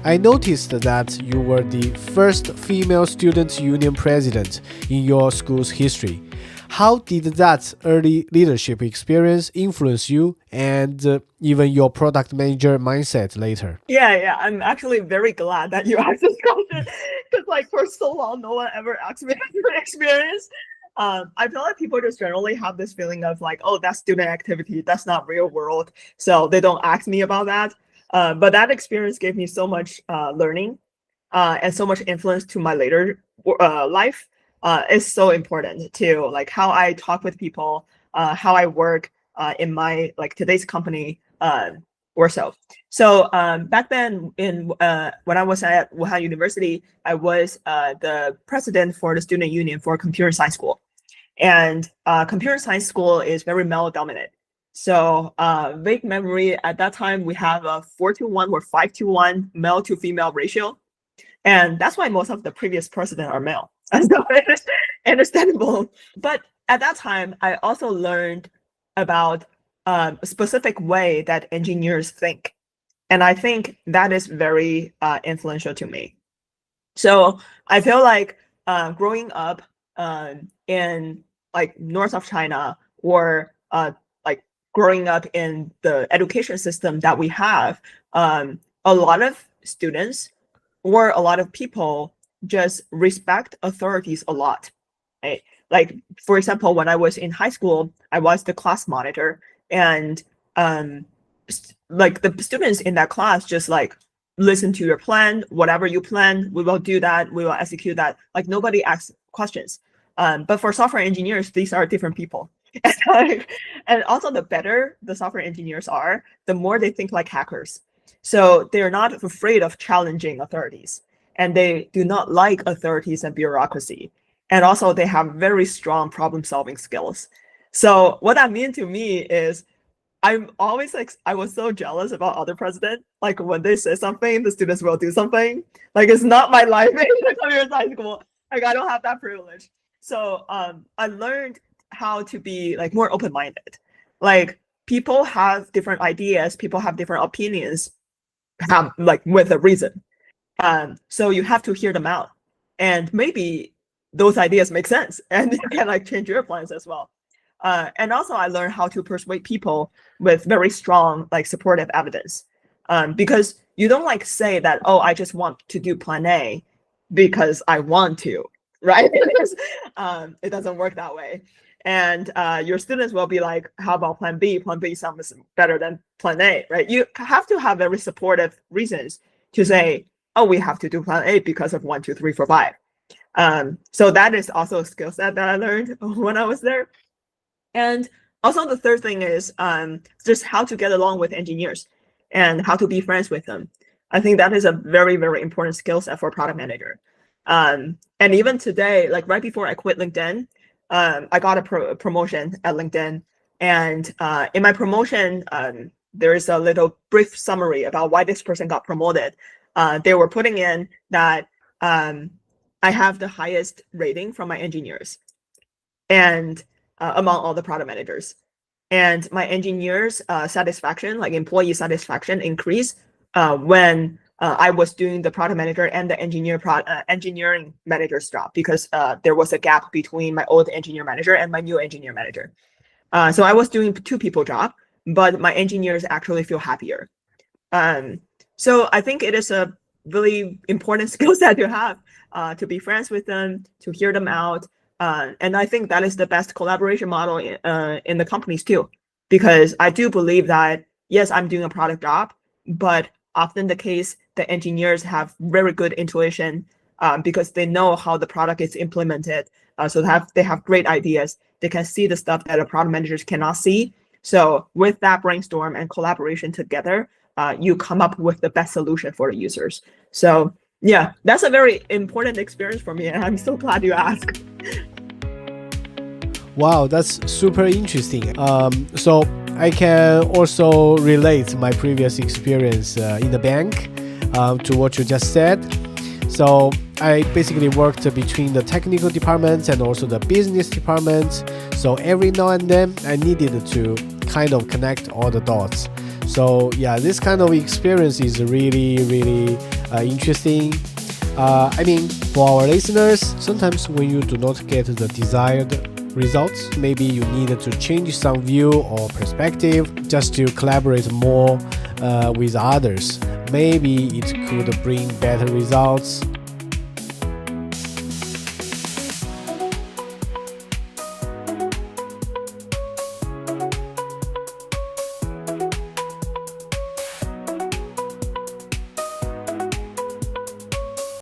I noticed that you were the first female student union president in your school's history. How did that early leadership experience influence you and even your product manager mindset later? Yeah. I'm actually very glad that you asked this question because, like, for so long, no one ever asked me your experience. I feel like people just generally have this feeling of like, oh, that's student activity, that's not real world, so they don't ask me about that. But that experience gave me so much learning and so much influence to my later life. Is so important to like how I talk with people, how I work in my like today's company or so. So back then in when I was at Wuhan University, I was the president for the student union for computer science school. And computer science school is very male dominant. So vague memory at that time, we have a 4-to-1 or 5-to-1 male to female ratio. And that's why most of the previous president are male. So it's understandable. But at that time, I also learned about a specific way that engineers think. And I think that is very influential to me. So I feel like growing up in like north of China, or like growing up in the education system that we have, a lot of students or a lot of people just respect authorities a lot. Right? Like, for example, when I was in high school, I was the class monitor, and like the students in that class just like listen to your plan, whatever you plan, we will do that, we will execute that. Like, nobody asks questions. But for software engineers, these are different people. And also, the better the software engineers are, the more they think like hackers. So they're not afraid of challenging authorities, and they do not like authorities and bureaucracy. And also, they have very strong problem-solving skills. So what that means to me is I'm always like, I was so jealous about other presidents. Like, when they say something, the students will do something. Like, it's not my life in the computer science school. Like, I don't have that privilege. So I learned how to be like more open-minded. Like, people have different ideas, people have different opinions, have like with a reason. So you have to hear them out, and maybe those ideas make sense, and you can like change your plans as well. And also, I learned how to persuade people with very strong like supportive evidence, because you don't like say that, oh, I just want to do plan A because I want to, right? It doesn't work that way. And your students will be like, how about plan B? Plan B sounds better than plan A, right? You have to have very supportive reasons to say, oh, we have to do plan A because of 1, 2, 3, 4, 5. So that is also a skill set that I learned when I was there. And also, the third thing is just how to get along with engineers and how to be friends with them. I think that is a very, very important skill set for a product manager. And even today, like right before I quit LinkedIn, I got a promotion at LinkedIn. And in my promotion, there is a little brief summary about why this person got promoted. They were putting in that I have the highest rating from my engineers, and among all the product managers. And my engineers' satisfaction, like employee satisfaction, increased when I was doing the product manager and the engineering manager's job, because there was a gap between my old engineer manager and my new engineer manager. So I was doing 2 people job, but my engineers actually feel happier. So I think it is a really important skill set to have, to be friends with them, to hear them out. And I think that is the best collaboration model in the companies too, because I do believe that, yes, I'm doing a product job, but often the case, the engineers have very good intuition, because they know how the product is implemented. So they have great ideas. They can see the stuff that the product managers cannot see. So with that brainstorm and collaboration together, you come up with the best solution for the users. So yeah, that's a very important experience for me, and I'm so glad you asked. Wow, that's super interesting. So I can also relate my previous experience in the bank to what you just said. So I basically worked between the technical departments and also the business departments. So every now and then I needed to kind of connect all the dots. So yeah, this kind of experience is really, really interesting. I mean, for our listeners, sometimes when you do not get the desired results, maybe you need to change some view or perspective just to collaborate more with others. Maybe it could bring better results.